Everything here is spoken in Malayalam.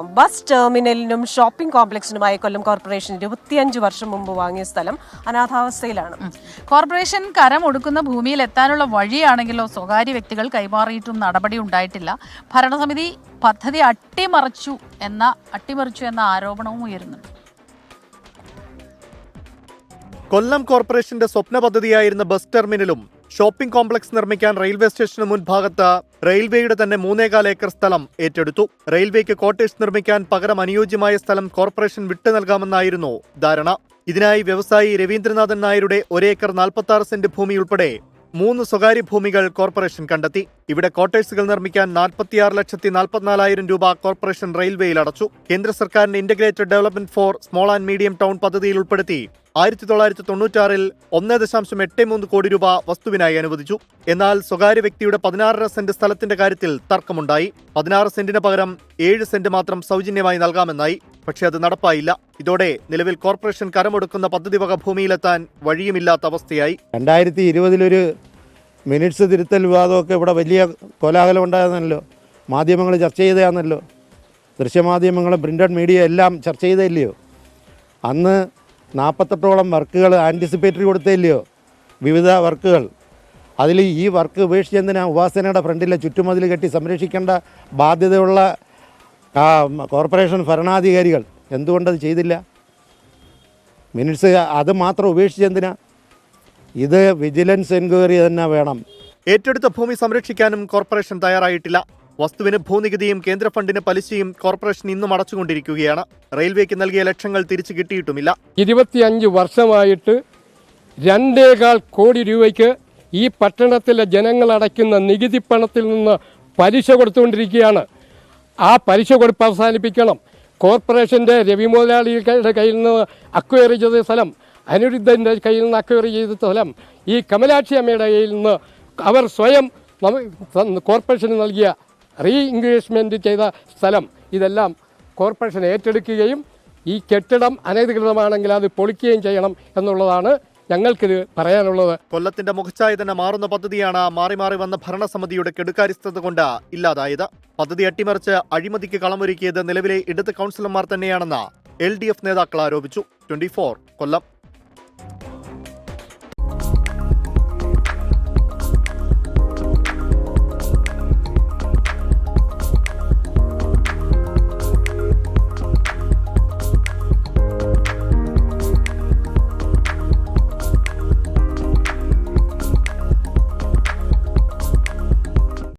ബസ് ടെർമിനലിനും ഷോപ്പിംഗ് കോംപ്ലക്സിനുമായി കൊല്ലം കോർപ്പറേഷൻ 25 വർഷം മുമ്പ് വാങ്ങിയ സ്ഥലം അനാഥാവസ്ഥയിലാണ്. കോർപ്പറേഷൻ കരമൊടുക്കുന്ന ഭൂമിയിൽ എത്താനുള്ള വഴിയാണെങ്കിലോ സ്വകാര്യ വ്യക്തികൾ കൈമാറിയിട്ടും നടപടി ഉണ്ടായിട്ടില്ല. ഭരണസമിതി പദ്ധതി അട്ടിമറിച്ചു എന്ന ആരോപണവും ഉയരുന്നുണ്ട്. കൊല്ലം കോർപ്പറേഷന്റെ സ്വപ്ന പദ്ധതിയായിരുന്ന ബസ് ടെർമിനലും ഷോപ്പിംഗ് കോംപ്ലക്സ് നിർമ്മിക്കാൻ റെയിൽവേ സ്റ്റേഷന് മുൻഭാഗത്ത് റെയിൽവേയുടെ തന്നെ 3.25 ഏക്കർ സ്ഥലം ഏറ്റെടുത്തു. റെയിൽവേക്ക് ക്വാർട്ടേഴ്സ് നിർമ്മിക്കാൻ പകരം അനുയോജ്യമായ സ്ഥലം കോർപ്പറേഷൻ വിട്ടു നൽകാമെന്നായിരുന്നു ധാരണ. ഇതിനായി വ്യവസായി രവീന്ദ്രനാഥൻ നായരുടെ 1 ഏക്കർ 46 സെന്റ് ഭൂമി ഉൾപ്പെടെ 3 സ്വകാര്യ ഭൂമികൾ കോർപ്പറേഷൻ കണ്ടെത്തി. ഇവിടെ ക്വാർട്ടേഴ്സുകൾ നിർമ്മിക്കാൻ 46,44,000 രൂപ കോർപ്പറേഷൻ റെയിൽവേയിൽ അടച്ചു. കേന്ദ്ര സർക്കാരിന്റെ integrated development four small and medium town പദ്ധതിയിൽ ഉൾപ്പെടുത്തി 1996-ൽ 1.83 കോടി രൂപ വസ്തുവിനായി അനുവദിച്ചു. എന്നാൽ സ്വകാര്യ വ്യക്തിയുടെ 16.5 സെന്റ് സ്ഥലത്തിന്റെ കാര്യത്തിൽ തർക്കമുണ്ടായി. 16 സെന്റിന് പകരം 7 സെന്റ് മാത്രം സൗജന്യമായി നൽകാമെന്നായി. പക്ഷേ അത് നടപ്പായില്ല. ഇതോടെ നിലവിൽ കോർപ്പറേഷൻ കരമൊടുക്കുന്ന പദ്ധതി വക ഭൂമിയിലെത്താൻ വഴിയുമില്ലാത്ത അവസ്ഥയായി. 2020 മിനിറ്റ്സ് തിരുത്തൽ വിവാദമൊക്കെ ഇവിടെ വലിയ കോലാഹലം ഉണ്ടായിരുന്നല്ലോ. മാധ്യമങ്ങൾ ചർച്ച ചെയ്തതാണല്ലോ. ദൃശ്യമാധ്യമങ്ങൾ, പ്രിന്റഡ് മീഡിയ എല്ലാം ചർച്ച ചെയ്തില്ലയോ? അന്ന് 48ഓളം വർക്കുകൾ ആൻറ്റിസിപ്പേറ്ററി കൊടുത്തില്ലയോ? വിവിധ വർക്കുകൾ. അതിൽ ഈ വർക്ക് ഉപേക്ഷിച്ചെന്തിനാ? ഉപാസനയുടെ ഫ്രണ്ടിലെ ചുറ്റുമതിൽ കെട്ടി സംരക്ഷിക്കേണ്ട ബാധ്യതയുള്ള കോർപ്പറേഷൻ ഭരണാധികാരികൾ എന്തുകൊണ്ടത് ചെയ്തില്ല? മിനിറ്റ്സ് അത് മാത്രം ഉപേക്ഷിച്ചെന്തിനാ? ഇത് വിജിലൻസ് എൻക്വയറി തന്നെ വേണം. ഏറ്റെടുത്ത ഭൂമി സംരക്ഷിക്കാനും കോർപ്പറേഷൻ തയ്യാറായിട്ടില്ല. വസ്തുവിന് ഭൂനികുതിയും കേന്ദ്ര ഫണ്ടിന് പലിശയും കോർപ്പറേഷൻ ഇന്നും അടച്ചുകൊണ്ടിരിക്കുകയാണ്. റെയിൽവേക്ക് നൽകിയ ലക്ഷങ്ങൾ തിരിച്ചു കിട്ടിയിട്ടുമില്ല. 25 വർഷമായിട്ട് 2.25 കോടി രൂപയ്ക്ക് ഈ പട്ടണത്തിലെ ജനങ്ങൾ അടയ്ക്കുന്ന നികുതി പണത്തിൽ നിന്ന് പലിശ കൊടുത്തുകൊണ്ടിരിക്കുകയാണ്. ആ പലിശ കൊടുപ്പ് അവസാനിപ്പിക്കണം. കോർപ്പറേഷൻ്റെ രവി മുതലാളിയുടെ കയ്യിൽ നിന്ന് അക്വയർ ചെയ്ത സ്ഥലം, അനിരുദ്ധൻ്റെ കയ്യിൽ നിന്ന് അക്വയർ ചെയ്ത സ്ഥലം, ഈ കമലാക്ഷി അമ്മയുടെ കയ്യിൽ നിന്ന് അവർ സ്വയം കോർപ്പറേഷന് നൽകിയ റീഇൻവെസ്റ്റ്മെൻറ്റ് ചെയ്ത സ്ഥലം, ഇതെല്ലാം കോർപ്പറേഷൻ ഏറ്റെടുക്കുകയും ഈ കെട്ടിടം അനധികൃതമാണെങ്കിൽ അത് പൊളിക്കുകയും ചെയ്യണം എന്നുള്ളതാണ് ഞങ്ങൾക്കിത് പറയാനുള്ളത്. കൊല്ലത്തിന്റെ മുഖച്ഛായ തന്നെ മാറുന്ന പദ്ധതിയാണ് മാറി മാറി വന്ന ഭരണസമിതിയുടെ കെടുകാര്യസ്ഥത കൊണ്ട് ഇല്ലാതായത്. പദ്ധതി അട്ടിമറിച്ച് അഴിമതിക്ക് കളമൊരുക്കിയത് നിലവിലെ ഇടത് കൗൺസിലർമാർ തന്നെയാണെന്ന് LDF നേതാക്കൾ ആരോപിച്ചു. 24 കൊല്ലം.